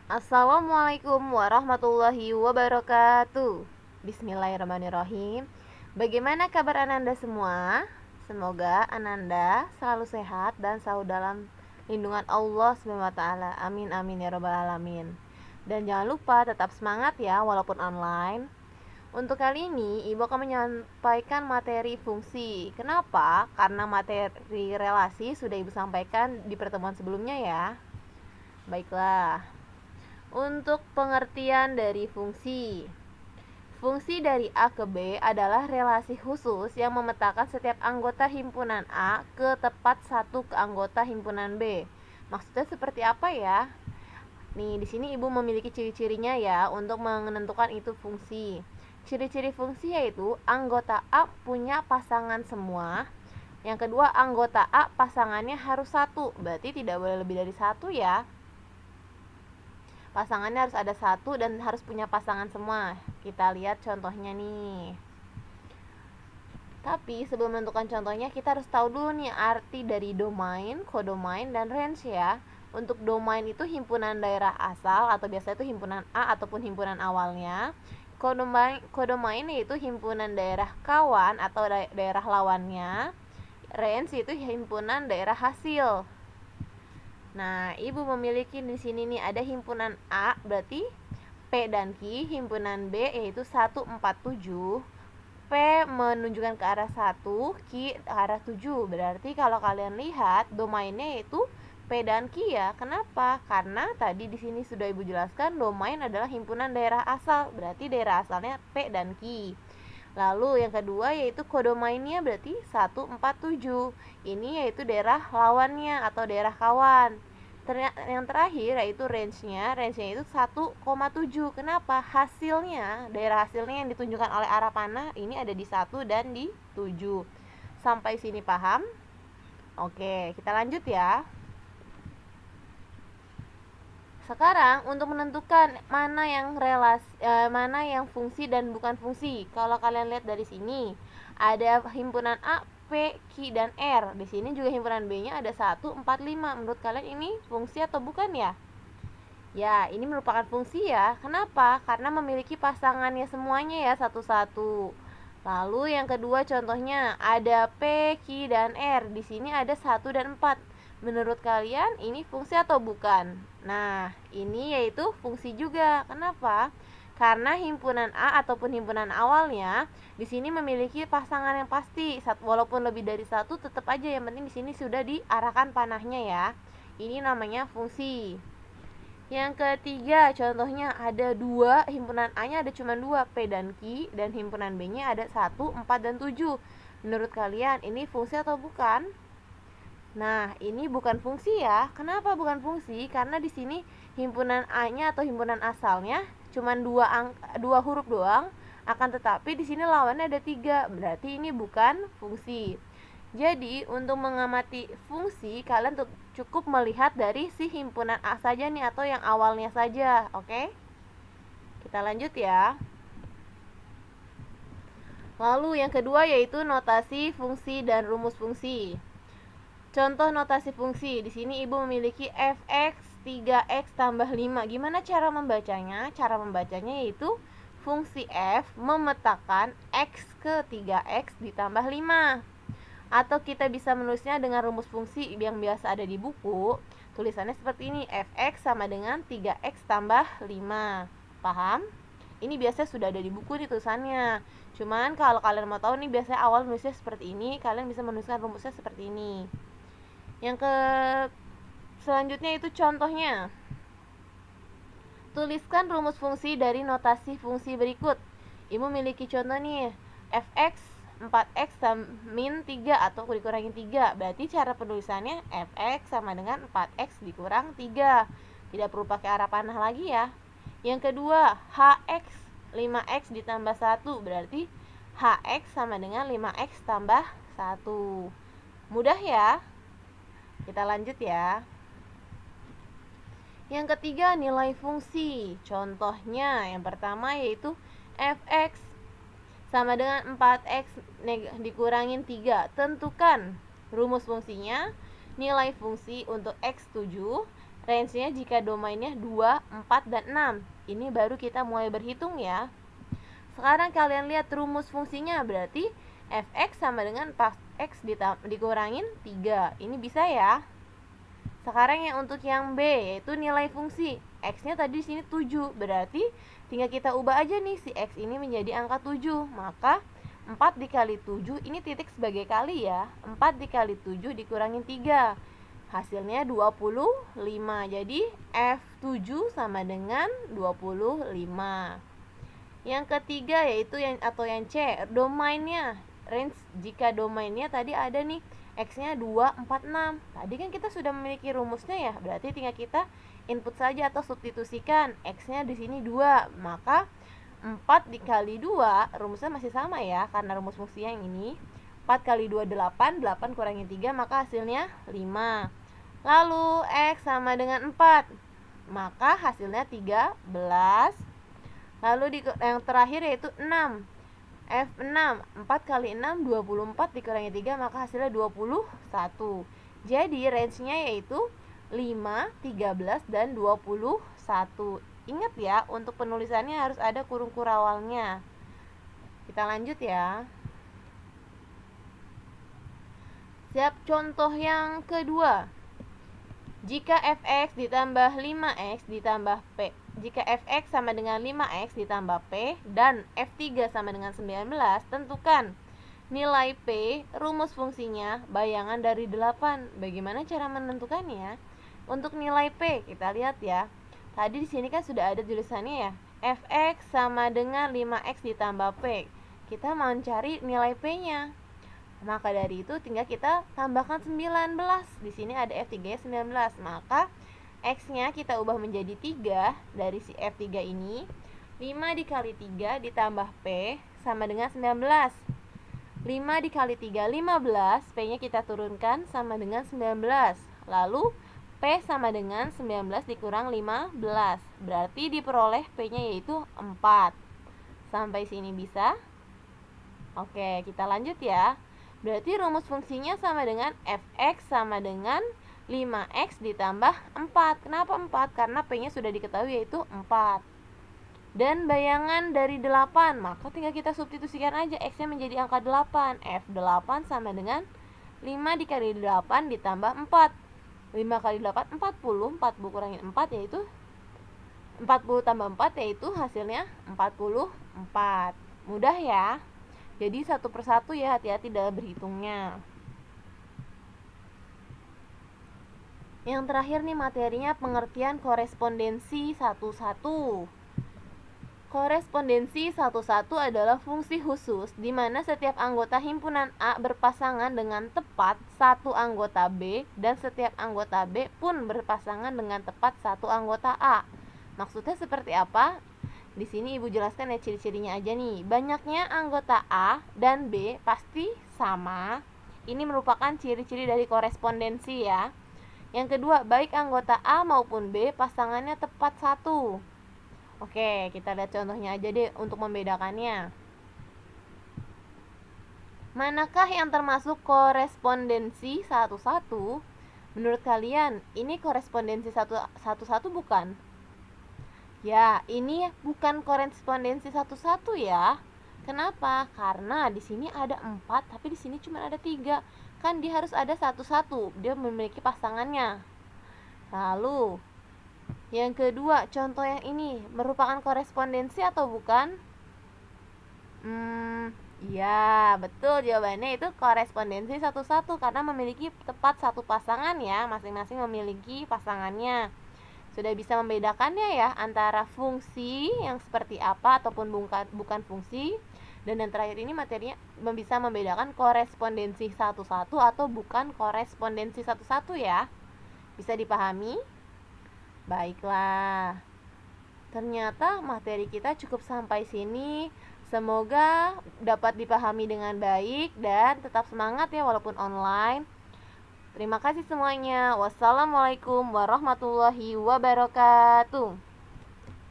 Assalamualaikum warahmatullahi wabarakatuh. Bismillahirrahmanirrahim. Bagaimana kabar Ananda semua? Semoga Ananda selalu sehat dan selalu dalam lindungan Allah SWT. Amin amin ya robbal alamin. Dan jangan lupa tetap semangat ya walaupun online. Untuk kali ini Ibu akan menyampaikan materi fungsi. Kenapa? Karena materi relasi sudah Ibu sampaikan di pertemuan sebelumnya ya. Baiklah. Untuk pengertian dari fungsi. Fungsi dari A ke B adalah relasi khusus yang memetakan setiap anggota himpunan A ke tepat satu ke anggota himpunan B. Maksudnya seperti apa ya? Nih, di sini Ibu memiliki ciri-cirinya ya untuk menentukan itu fungsi. Ciri-ciri fungsi yaitu anggota A punya pasangan semua. Yang kedua, anggota A pasangannya harus satu, berarti tidak boleh lebih dari satu ya. Pasangannya harus ada satu dan harus punya pasangan semua. Kita lihat contohnya nih. Tapi sebelum menentukan contohnya, kita harus tahu dulu nih arti dari domain, kodomain, dan range ya. Untuk domain itu himpunan daerah asal atau biasanya itu himpunan A ataupun himpunan awalnya. Kodomain yaitu himpunan daerah kawan atau daerah lawannya. Range itu himpunan daerah hasil. Nah, Ibu memiliki di sini nih ada himpunan A, berarti P dan Q, himpunan B yaitu 147. P menunjukkan ke arah 1, Q ke arah 7. Berarti kalau kalian lihat domainnya yaitu P dan Q ya. Kenapa? Karena tadi di sini sudah Ibu jelaskan domain adalah himpunan daerah asal. Berarti daerah asalnya P dan Q. Lalu yang kedua yaitu kodomainnya berarti 147. Ini yaitu daerah lawannya atau daerah kawan. Yang terakhir yaitu range-nya itu 1,7. Kenapa? Hasilnya, daerah hasilnya yang ditunjukkan oleh arah panah ini ada di 1 dan di 7. Sampai sini paham? Oke, kita lanjut ya. Sekarang untuk menentukan mana yang fungsi dan bukan fungsi. Kalau kalian lihat dari sini, ada himpunan A, P, Q dan R. Di sini juga himpunan B-nya ada 1, 4, 5. Menurut kalian ini fungsi atau bukan ya? Ya, ini merupakan fungsi ya. Kenapa? Karena memiliki pasangannya semuanya ya satu-satu. Lalu yang kedua contohnya ada P, Q dan R. Di sini ada 1 dan 4. Menurut kalian ini fungsi atau bukan? Nah, ini yaitu fungsi juga. Kenapa? Karena himpunan A ataupun himpunan awalnya di sini memiliki pasangan yang pasti. Walaupun lebih dari satu, tetap aja yang penting di sini sudah diarahkan panahnya ya. Ini namanya fungsi. Yang ketiga, contohnya ada dua, himpunan A-nya ada cuma dua, P dan Q, dan himpunan B-nya ada 1, 4, dan 7. Menurut kalian ini fungsi atau bukan? Nah, ini bukan fungsi ya. Kenapa bukan fungsi? Karena di sini himpunan A-nya atau himpunan asalnya cuma dua huruf doang, akan tetapi di sini lawannya ada 3. Berarti ini bukan fungsi. Jadi, untuk mengamati fungsi, kalian cukup melihat dari si himpunan A saja nih atau yang awalnya saja, oke? Kita lanjut ya. Lalu yang kedua yaitu notasi fungsi dan rumus fungsi. Contoh notasi fungsi, di sini Ibu memiliki fx 3x tambah 5. Gimana cara membacanya? Cara membacanya yaitu fungsi f memetakan x ke 3x ditambah 5. Atau kita bisa menulisnya dengan rumus fungsi yang biasa ada di buku. Tulisannya seperti ini, fx sama dengan 3x tambah 5. Paham? Ini biasanya sudah ada di buku nih tulisannya. Cuman kalau kalian mau tahu nih, biasanya awal nulisnya seperti ini, kalian bisa menuliskan rumusnya seperti ini. Yang selanjutnya itu contohnya. Tuliskan rumus fungsi dari notasi fungsi berikut. Ibu memiliki contoh nih, fx 4x min 3 atau dikurangin 3. Berarti cara penulisannya fx sama dengan 4x dikurang 3. Tidak perlu pakai arah panah lagi ya. Yang kedua, hx 5x ditambah 1. Berarti hx sama dengan 5x tambah 1. Mudah ya. Kita lanjut ya. Yang ketiga, nilai fungsi. Contohnya yang pertama yaitu fx sama dengan 4x dikurangin 3. Tentukan rumus fungsinya. Nilai fungsi untuk x7, Range-nya jika domainnya 2, 4, dan 6. Ini baru kita mulai berhitung ya. Sekarang kalian lihat rumus fungsinya, berarti fx sama dengan pas x dikurangin 3. Ini bisa ya. Sekarang yang untuk yang B, yaitu nilai fungsi. X-nya tadi di sini 7, berarti tinggal kita ubah aja nih si X ini menjadi angka 7. Maka 4 dikali 7, ini titik sebagai kali ya. 4 dikali 7 dikurangin 3. Hasilnya 25. Jadi F7 sama dengan 25. Yang ketiga yaitu yang C, domainnya. Range jika domainnya tadi ada nih X-nya 2, 4, 6. Tadi kan kita sudah memiliki rumusnya ya. Berarti tinggal kita input saja atau substitusikan. X-nya di sini 2. Maka 4 dikali 2 rumusnya masih sama ya, karena rumus fungsi yang ini. 4 kali 2 8, 8 kurangi 3 maka hasilnya 5. Lalu X sama dengan 4. Maka hasilnya 13. Lalu yang terakhir yaitu 6. F6, 4 kali 6 24 dikurangi 3 maka hasilnya 21. Jadi range-nya yaitu 5, 13 dan 21. Ingat ya, untuk penulisannya harus ada kurung kurawalnya. Kita lanjut ya. Siap, contoh yang kedua. Jika fx ditambah 5x ditambah p, jika fx sama dengan 5x ditambah p dan f3 sama dengan 19, tentukan nilai p, rumus fungsinya, bayangan dari 8. Bagaimana cara menentukannya? Untuk nilai p, kita lihat ya. Tadi di sini kan sudah ada tulisannya ya. Fx sama dengan 5x ditambah p. Kita mau cari nilai p-nya. Maka dari itu tinggal kita tambahkan 19. Di sini ada F3 19. Maka X-nya kita ubah menjadi 3 dari si F3 ini. 5 dikali 3 ditambah P sama dengan 19. 5 dikali 3 15. P-nya kita turunkan sama dengan 19. Lalu P sama dengan 19 dikurang 15. Berarti diperoleh P-nya yaitu 4. Sampai sini bisa? Oke, kita lanjut ya. Berarti rumus fungsinya sama dengan fx sama dengan 5x ditambah 4. Kenapa 4? Karena P-nya sudah diketahui yaitu 4. Dan bayangan dari 8, maka tinggal kita substitusikan aja X-nya menjadi angka 8. F8 sama dengan 5 dikali 8 ditambah 4. 5 kali 8, 40. 40 kurangin 4 yaitu 40 tambah 4 yaitu hasilnya 44. Mudah ya. Jadi satu persatu ya, hati-hati dalam berhitungnya. Yang terakhir nih materinya pengertian korespondensi 1-1. Korespondensi 1-1 adalah fungsi khusus di mana setiap anggota himpunan A berpasangan dengan tepat satu anggota B dan setiap anggota B pun berpasangan dengan tepat satu anggota A. Maksudnya seperti apa? Di sini Ibu jelaskan ya ciri-cirinya aja nih. Banyaknya anggota A dan B pasti sama. Ini merupakan ciri-ciri dari korespondensi ya. Yang kedua, baik anggota A maupun B pasangannya tepat satu. Oke, kita lihat contohnya aja deh untuk membedakannya. Manakah yang termasuk korespondensi 1-1? Menurut kalian, ini korespondensi 1-1 bukan? Ya, ini bukan korespondensi 1-1 ya. Kenapa? Karena di sini ada 4, tapi di sini cuma ada 3. Kan dia harus ada 1-1. Dia memiliki pasangannya. Lalu, yang kedua, contoh yang ini merupakan korespondensi atau bukan? Ya, betul jawabannya itu korespondensi 1-1 karena memiliki tepat satu pasangan ya. Masing-masing memiliki pasangannya. Sudah bisa membedakannya ya antara fungsi yang seperti apa ataupun bukan fungsi. Dan yang terakhir ini materinya bisa membedakan korespondensi 1-1 atau bukan korespondensi 1-1 ya. Bisa dipahami? Baiklah. Ternyata materi kita cukup sampai sini. Semoga dapat dipahami dengan baik dan tetap semangat ya walaupun online. Terima kasih semuanya. Wassalamualaikum warahmatullahi wabarakatuh.